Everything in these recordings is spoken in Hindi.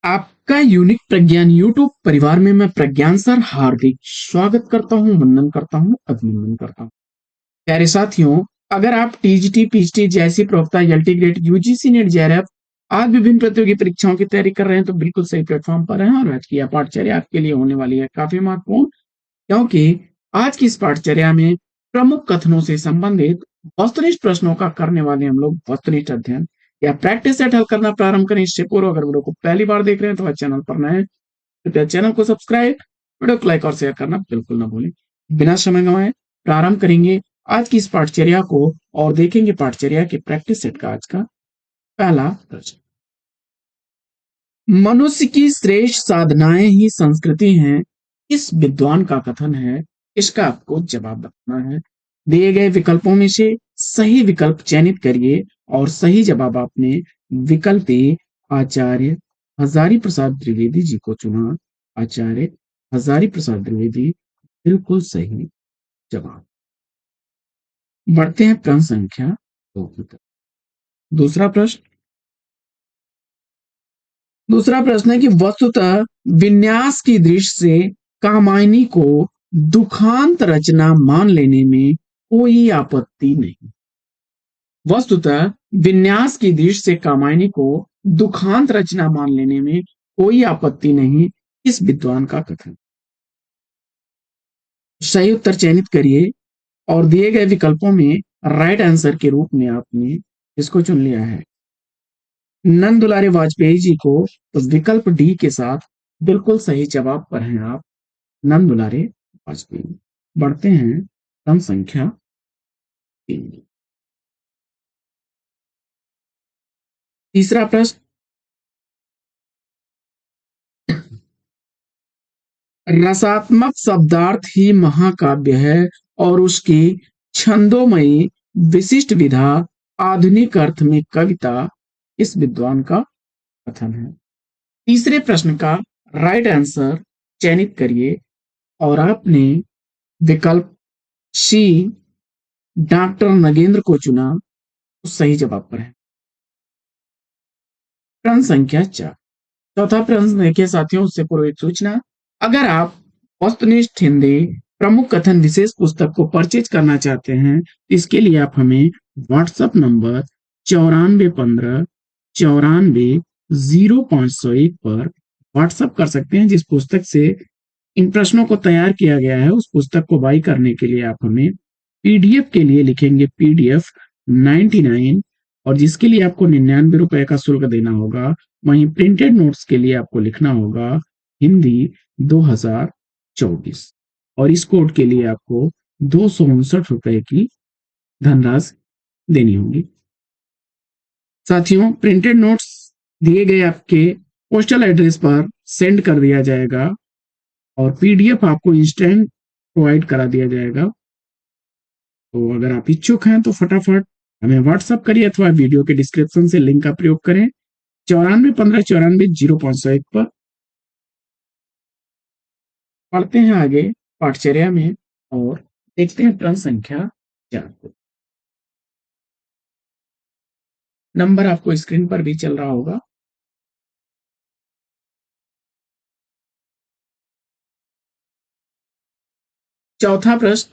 आपका यूनिक प्रज्ञान यूट्यूब परिवार में मैं प्रज्ञान सर हार्दिक स्वागत करता हूं, वंदन करता हूं, अभिनंदन करता हूं। प्यारे साथियों, अगर आप टीजीटी पीजीटी जैसी प्रवक्ता LT grade UGC net JRF आज विभिन्न प्रतियोगी परीक्षाओं की तैयारी कर रहे हैं तो बिल्कुल सही प्लेटफॉर्म पर हैं और आज की यह पाठचर्या आपके लिए होने वाली है काफी महत्वपूर्ण, क्योंकि आज की इस पाठचर्या में प्रमुख कथनों से संबंधित वस्तुनिष्ठ प्रश्नों का करने वाले हम लोग वस्तुनिष्ठ अध्ययन या प्रैक्टिस सेट हल करना प्रारंभ करें। इससे पूर्व अगर वीडियो को पहली बार देख रहे हैं तो चैनल पर नए कृपया चैनल को सब्सक्राइब, वीडियो को लाइक और शेयर करना बिल्कुल ना भूलें। बिना समय गंवाए प्रारंभ करेंगे आज की इस पाठचर्या को और देखेंगे पाठचर्या के प्रैक्टिस सेट का आज का पहला प्रश्न। मनुष्य की श्रेष्ठ साधनाएं ही संस्कृति हैं, इस विद्वान का कथन है। इसका आपको जवाब बताना है। दिए गए विकल्पों में से सही विकल्प चयनित करिए और सही जवाब आपने विकल्प ए आचार्य हजारी प्रसाद द्विवेदी जी को चुना। आचार्य हजारी प्रसाद द्विवेदी बिल्कुल सही जवाब। बढ़ते हैं प्रश्न संख्या 2 की तरफ। दूसरा प्रश्न है कि वस्तुतः विन्यास की दृष्टि से कामायनी को दुखांत रचना मान लेने में कोई आपत्ति नहीं। वस्तुतः विन्यास की दृष्टि से कामायनी को दुखांत रचना मान लेने में कोई आपत्ति नहीं, इस विद्वान का कथन। सही उत्तर चयनित करिए और दिए गए विकल्पों में राइट आंसर के रूप में आपने इसको चुन लिया है नंद दुलारे वाजपेयी जी को, तो विकल्प डी के साथ बिल्कुल सही जवाब पर हैं आप, नंद दुलारे वाजपेयी। बढ़ते हैं क्रम संख्या 3। तीसरा प्रश्न, रसात्मक शब्दार्थ ही महाकाव्य है और उसकी छंदोमयी विशिष्ट विधा आधुनिक अर्थ में कविता, इस विद्वान का कथन है। तीसरे प्रश्न का राइट आंसर चयनित करिए और आपने विकल्प सी डॉक्टर नगेंद्र को चुना, तो सही जवाब पर है। प्रश्न संख्या 4। चौथा प्रश्न देखिए साथियों, उससे पूर्व एक सूचना, अगर आप वस्तुनिष्ठ हिंदी प्रमुख कथन विशेष पुस्तक को परचेज करना चाहते हैं तो इसके लिए आप हमें व्हाट्सएप नंबर 9415 94 0501 पर व्हाट्सएप कर सकते हैं। जिस पुस्तक से इन प्रश्नों को तैयार किया गया है उस पुस्तक को बाई करने के लिए आप हमें पीडीएफ के लिए लिखेंगे पीडीएफ 99, और जिसके लिए आपको 99 रुपए का शुल्क देना होगा। वहीं प्रिंटेड नोट्स के लिए आपको लिखना होगा हिंदी 2024 और इस कोड के लिए आपको 259 रुपए की धनराशि देनी होगी। साथियों, प्रिंटेड नोट्स दिए गए आपके पोस्टल एड्रेस पर सेंड कर दिया जाएगा और पीडीएफ आपको इंस्टेंट प्रोवाइड करा दिया जाएगा। तो अगर आप इच्छुक हैं तो फटाफट हमें व्हाट्सएप करिए अथवा वीडियो के डिस्क्रिप्शन से लिंक का प्रयोग करें 9415 94 0501 पर। पढ़ते हैं आगे पाठचर्या में और देखते हैं प्रश्न संख्या 4 को। नंबर आपको स्क्रीन पर भी चल रहा होगा। चौथा प्रश्न,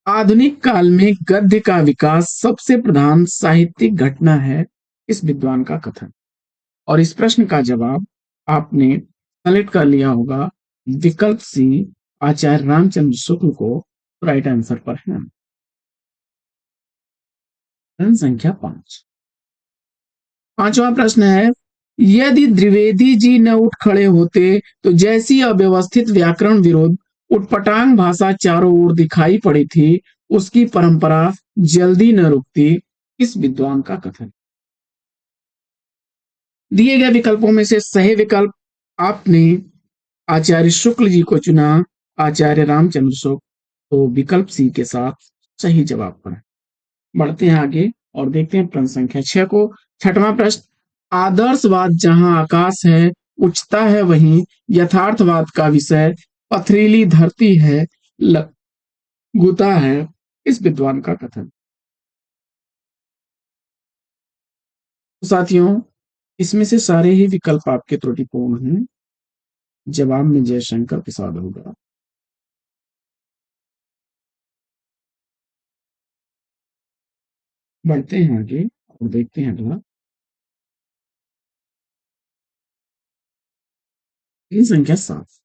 आधुनिक काल में गद्य का विकास सबसे प्रधान साहित्यिक घटना है, इस विद्वान का कथन। और इस प्रश्न का जवाब आपने सेलेक्ट कर लिया होगा विकल्प सी आचार्य रामचंद्र शुक्ल को, राइट आंसर पर है। प्रश्न संख्या 5। पांचवा प्रश्न है, यदि द्विवेदी जी न उठ खड़े होते तो जैसी अव्यवस्थित व्याकरण विरोध उटपटांग भाषा चारों ओर दिखाई पड़ी थी उसकी परंपरा जल्दी न रुकती, इस विद्वान का कथन। दिए गए विकल्पों में से सही विकल्प आपने आचार्य शुक्ल जी को चुना, आचार्य रामचंद्र शुक्ल, तो विकल्प सी के साथ सही जवाब पर। बढ़ते हैं आगे और देखते हैं प्रश्न संख्या 6 को। छठवां प्रश्न, आदर्शवाद जहां आकाश है उच्चता है वहीं यथार्थवाद का विषय पथरीली धरती है लघुता है, इस विद्वान का कथन। साथियों, इसमें से सारे ही विकल्प आपके त्रुटिपूर्ण हैं। जवाब में जयशंकर प्रसाद होगा। बढ़ते हैं आगे और देखते हैं अगला। संख्या 7।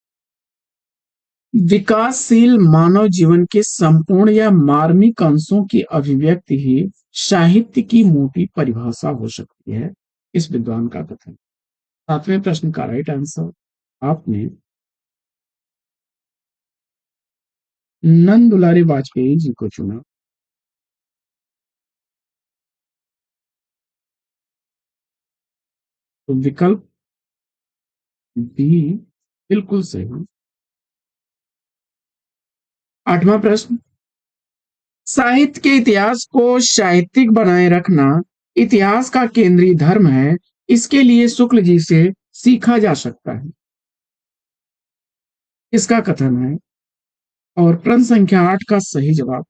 विकासशील मानव जीवन के संपूर्ण या मार्मिक अंशों की अभिव्यक्ति ही साहित्य की मोटी परिभाषा हो सकती है, इस विद्वान का कथन। 7वें प्रश्न का राइट आंसर आपने नंद दुलारे वाजपेयी जी को चुना। तो विकल्प बी बिल्कुल सही। 8वां प्रश्न। साहित्य के इतिहास को साहित्यिक बनाए रखना इतिहास का केंद्रीय धर्म है, इसके लिए शुक्ल जी से सीखा जा सकता है, इसका कथन है। और प्रश्न संख्या 8 का सही जवाब।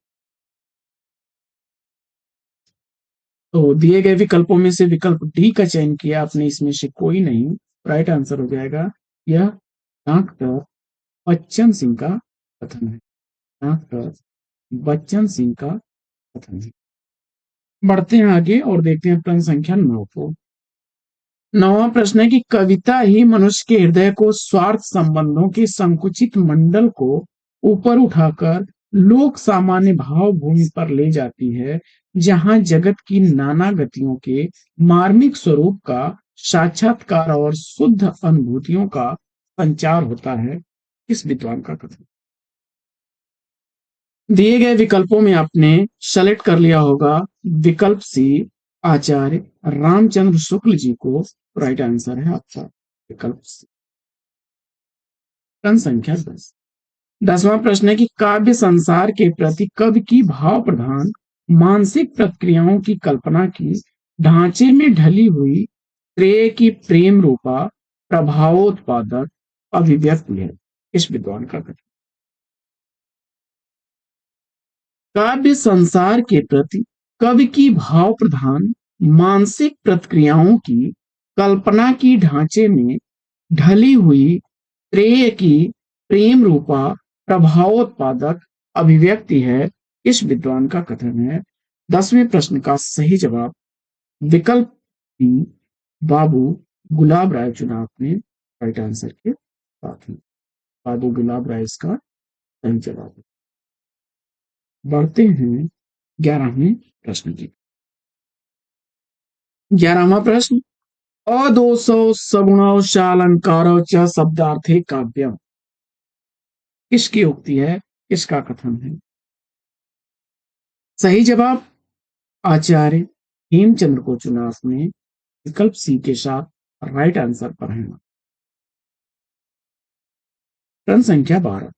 तो दिए गए विकल्पों में से विकल्प डी का चयन किया आपने, इसमें से कोई नहीं राइट आंसर हो जाएगा। यह डॉक्टर बच्चन सिंह का कथन है। डॉक्टर बच्चन सिंह का कथन है। बढ़ते हैं आगे और देखते हैं प्रश्न संख्या 9 को। 9वां प्रश्न है कि कविता ही मनुष्य के हृदय को स्वार्थ संबंधों के संकुचित मंडल को ऊपर उठाकर लोक सामान्य भाव भूमि पर ले जाती है, जहां जगत की नाना गतियों के मार्मिक स्वरूप का साक्षात्कार और शुद्ध अनुभूतियों का संचार होता है, इस विद्वान का कथन। दिए गए विकल्पों में आपने सेलेक्ट कर लिया होगा विकल्प सी, आचार्य रामचंद्र शुक्ल जी को राइट आंसर है आपका विकल्प सी। प्रश्न संख्या 10। 10वां प्रश्न है कि काव्य संसार के प्रति कवि की भाव प्रधान मानसिक प्रक्रियाओं की कल्पना की ढांचे में ढली हुई श्रेय की प्रेम रूपा प्रभावोत्पादक अभिव्यक्ति है, इस विद्वान का कथन। काव्य संसार के प्रति कवि की भाव प्रधान मानसिक प्रक्रियाओं की कल्पना की ढांचे में ढली हुई श्रेय की प्रेम रूपा प्रभावोत्पादक अभिव्यक्ति है, इस विद्वान का कथन है। 10वें प्रश्न का सही जवाब विकल्प बी बाबू गुलाब राय चुना आपने राइट आंसर के साथ में। बाबू गुलाब राय इसका सही जवाब है। बढ़ते हैं 11वें प्रश्न की। 11वां प्रश्न। अदोषौ सगुणौ शालंकारौ च शब्दार्थे काव्यम, किसकी उक्ति है, किसका कथन है। सही जवाब आचार्य हेमचंद्र को चुना आपने विकल्प सी के साथ राइट आंसर पर है। प्रश्न संख्या 12।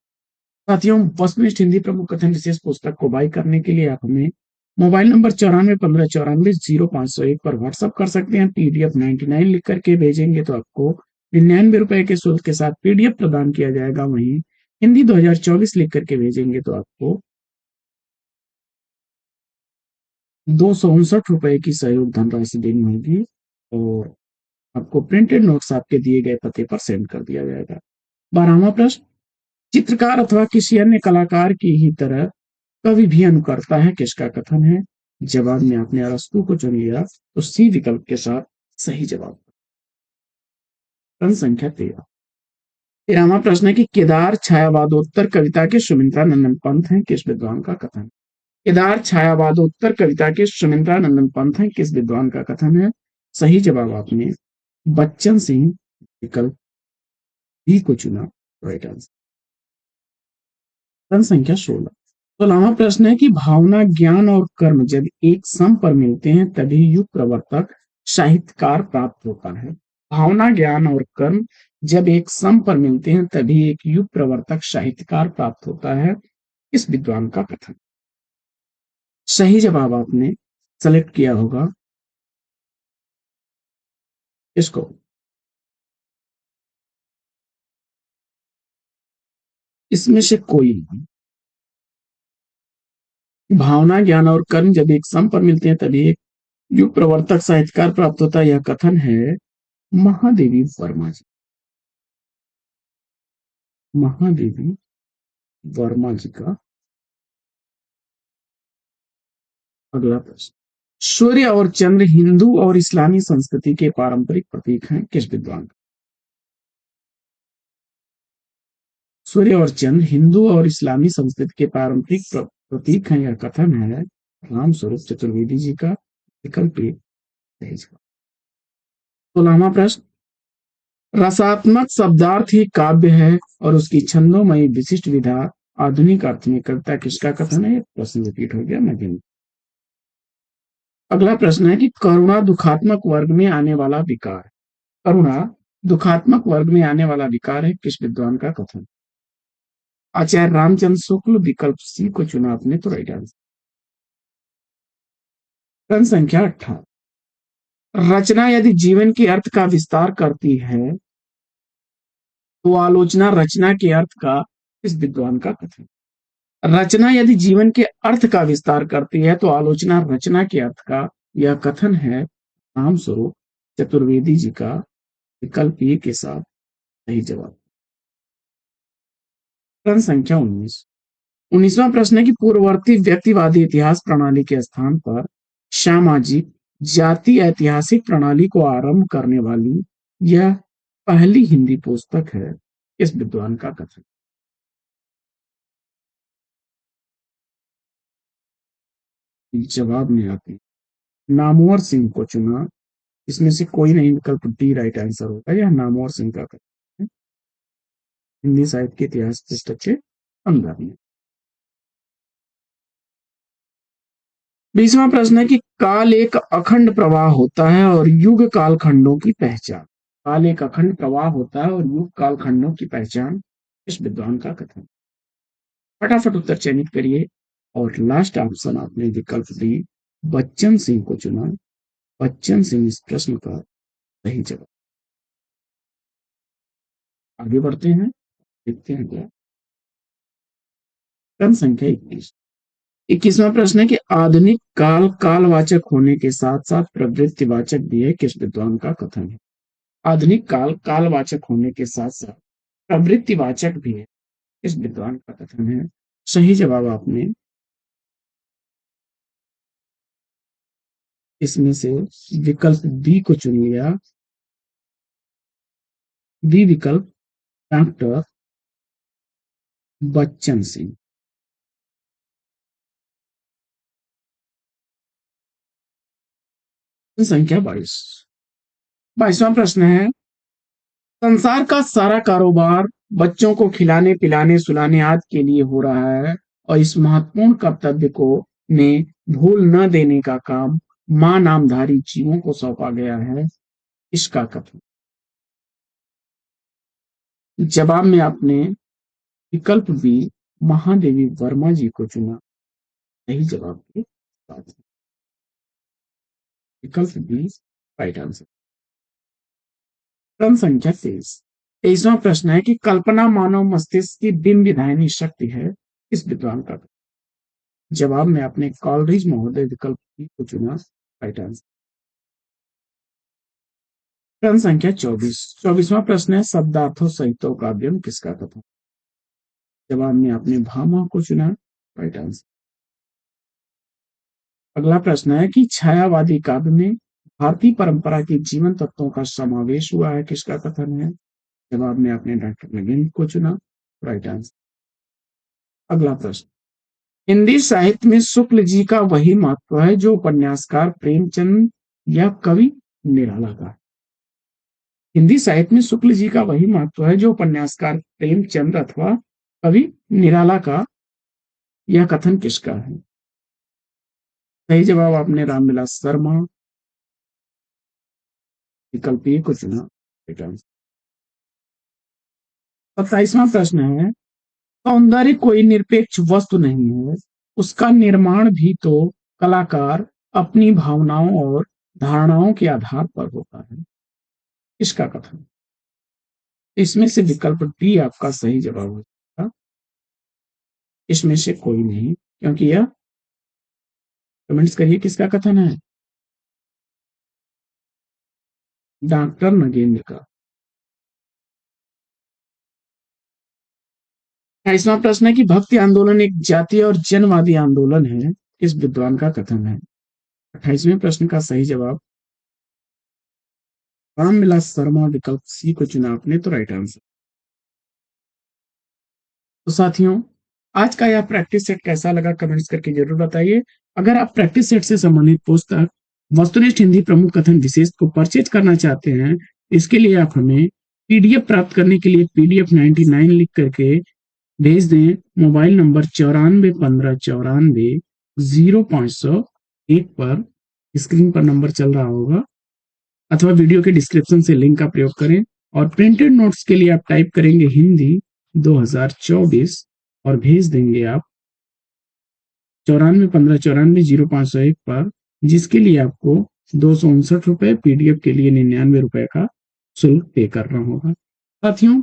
साथियों, वस्तुनिष्ठ हिंदी प्रमुख कथन विशेष पुस्तक को बाई करने के लिए आप हमें मोबाइल नंबर 9415940501 पर व्हाट्सएप कर सकते हैं। PDF 99 लिख करके भेजेंगे तो आपको 99 रुपए के शुल्क के साथ PDF प्रदान किया जाएगा। वहीं हिंदी 2024 लिख करके भेजेंगे तो आपको 259 रुपए की सहयोग धनराशि देनी होगी और आपको प्रिंटेड नोट्स आपके दिए गए पते पर सेंड कर दिया जाएगा। 12वां प्रश्न। चित्रकार अथवा किसी अन्य कलाकार की ही तरह कवि भी अनुकरता है, किसका कथन है। जवाब में आपने अरस्तू को चुन लिया तो सी विकल्प के साथ सही जवाब। प्रश्न संख्या 13। 13वां प्रश्न है कि केदार छायावादोत्तर कविता के सुमित्रा नंदन पंत हैं, किस विद्वान का कथन। केदार छायावादोत्तर कविता के सुमित्रा नंदन पंत हैं, किस विद्वान का कथन है। सही जवाब आपने बच्चन सिंह विकल्प बी को चुना राइट आंसर। प्रश्न संख्या 16। 16वां प्रश्न है कि भावना ज्ञान और कर्म जब एक सम पर मिलते हैं तभी युग प्रवर्तक साहित्यकार प्राप्त होता है। भावना ज्ञान और कर्म जब एक सम पर मिलते हैं तभी एक युग प्रवर्तक साहित्यकार प्राप्त होता है, इस विद्वान का कथन। सही जवाब आपने सेलेक्ट किया होगा इसको। इसमें से कोई नहीं। भावना ज्ञान और कर्म जब एक सम पर मिलते हैं तभी एक युग प्रवर्तक साहित्यकार प्राप्त होता है, यह कथन है महादेवी वर्मा जी। महादेवी वर्मा जी का अगला प्रश्न। सूर्य और चंद्र हिंदू और इस्लामी संस्कृति के पारंपरिक प्रतीक हैं, किस विद्वान का? सूर्य और चंद्र हिंदू और इस्लामी संस्कृति के पारंपरिक प्रतीक हैं, यह कथन है राम स्वरूप चतुर्वेदी जी का। विकल्प ए है इसका। 16वां प्रश्न। रसात्मक शब्दार्थ ही काव्य है और उसकी छंदोमयी विशिष्ट विधा आधुनिक अर्थ में कविता, किसका कथन है? प्रश्न रिपीट हो गया, मैं गिन। अगला प्रश्न है कि करुणा दुखात्मक वर्ग में आने वाला विकार। करुणा दुखात्मक वर्ग में आने वाला विकार है, किस विद्वान का कथन? आचार्य रामचंद्र शुक्ल। विकल्प सी को चुना आपने तो राइट आंसर। प्रश्न संख्या 18। रचना यदि जीवन के अर्थ का विस्तार करती है तो आलोचना रचना के अर्थ का, किस विद्वान का कथन? रचना यदि जीवन के अर्थ का विस्तार करती है तो आलोचना रचना के अर्थ का, यह कथन है राम स्वरूप चतुर्वेदी जी का। विकल्प ए के साथ सही जवाब। प्रश्न संख्या 19। 19वां प्रश्न है कि पूर्ववर्ती व्यक्तिवादी इतिहास प्रणाली के स्थान पर सामाजिक जाति ऐतिहासिक प्रणाली को आरंभ करने वाली यह पहली हिंदी पुस्तक है, इस विद्वान का कथन? जवाब में आते नामवर सिंह को चुना। इसमें से कोई नहीं, विकल्प डी राइट आंसर होगा। यह नामवर सिंह का कथन है, हिंदी साहित्य के इतिहास पुस्तक के अंदर में। 20वां प्रश्न है कि काल एक अखंड प्रवाह होता है और युग कालखंडों की पहचान। काल एक अखंड प्रवाह होता है और युग कालखंडों की पहचान, इस विद्वान का कथन? फटाफट उत्तर चयनित करिए। और लास्ट ऑप्शन आपने विकल्प डी बच्चन सिंह को चुना। बच्चन सिंह इस प्रश्न का सही जवाब। आगे बढ़ते हैं, देखते हैं क्या। प्रश्न संख्या 21। 21वां प्रश्न है कि आधुनिक काल कालवाचक होने के साथ साथ प्रवृत्तिवाचक भी है, किस विद्वान का कथन है? आधुनिक काल कालवाचक होने के साथ साथ प्रवृत्तिवाचक भी है, किस विद्वान का कथन है? सही जवाब आपने इसमें से विकल्प बी को चुन लिया। बी विकल्प डॉक्टर बच्चन सिंह। संख्या 22। 22वां प्रश्न है संसार का सारा कारोबार बच्चों को खिलाने पिलाने सुलाने आदि के लिए हो रहा है और इस महत्वपूर्ण कर्तव्य को ने भूल न देने का काम मां नामधारी जीवों को सौंपा गया है, इसका कथन? जवाब में आपने विकल्प बी महादेवी वर्मा जी को चुना। सही जवाब के साथ विकल्प बी राइट आंसर। प्रश्न संख्या 23। 23वां प्रश्न है कि कल्पना मानव मस्तिष्क की बिंब विधायनी शक्ति है, इस विद्वान का? जवाब में आपने कॉलरिज महोदय विकल्प बी को चुना। Right answer. प्रश्न संख्या 24। 24वां प्रश्न है शब्दार्थों सहित काव्यम, किसका कथन? जवाब में आपने भामा को चुना। Right answer. अगला प्रश्न है कि छायावादी काव्य में भारतीय परंपरा के जीवन तत्वों का समावेश हुआ है, किसका कथन है? जवाब में आपने डॉक्टर नगेंद्र को चुना। Right answer. अगला प्रश्न। हिंदी साहित्य में शुक्ल जी का वही महत्व है जो उपन्यासकार प्रेमचंद या कवि निराला का है। हिंदी साहित्य में शुक्ल जी का वही महत्व है जो उपन्यासकार प्रेमचंद अथवा कवि निराला का, यह कथन किसका है? सही जवाब आपने रामविलास शर्मा विकल्प ए को चुना। 27वां प्रश्न है सौंदर्य कोई निरपेक्ष वस्तु नहीं है, उसका निर्माण भी तो कलाकार अपनी भावनाओं और धारणाओं के आधार पर होता है, इसका कथन? इसमें से विकल्प डी आपका सही जवाब हो जाएगा। इसमें से कोई नहीं, क्योंकि यह, कमेंट्स करिए किसका कथन है? डॉक्टर नगेंद्र का। 28वां प्रश्न है कि भक्ति आंदोलन एक जातीय और जनवादी आंदोलन है, किस विद्वान का कथन है? 28वें प्रश्न का सही जवाब रामविलास शर्मा, विकल्प सी को चुना आपने, तो राइट आंसर। तो साथियों, आज का यह प्रैक्टिस सेट कैसा लगा कमेंट्स करके जरूर बताइए। अगर आप प्रैक्टिस सेट से संबंधित पुस्तक वस्तुनिष्ठ हिंदी प्रमुख कथन विशेष को परचेज करना चाहते हैं, इसके लिए आप हमें पीडीएफ प्राप्त करने के लिए PDF 99 लिख करके भेज दें मोबाइल नंबर 9415940501 पर। स्क्रीन पर नंबर चल रहा होगा, अथवा वीडियो के डिस्क्रिप्शन से लिंक का प्रयोग करें। और प्रिंटेड नोट्स के लिए आप टाइप करेंगे हिंदी 2024 और भेज देंगे आप 9415940501 पर, जिसके लिए आपको 259 रुपए, PDF के लिए 99 रुपए का शुल्क पे करना होगा। साथियों,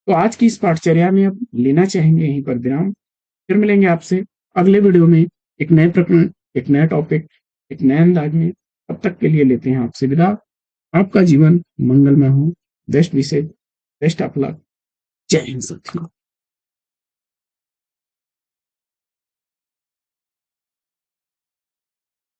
तो आज की इस पाठचर्या में अब लेना चाहेंगे यहीं पर विराम। फिर मिलेंगे आपसे अगले वीडियो में एक नए प्रकरण, एक नया टॉपिक, एक नए अंदाज में। तब तक के लिए लेते हैं आपसे विदा। आपका जीवन मंगलमय हो। बेस्ट विशेष, बेस्ट ऑफ लक। जय हिंद साथियों।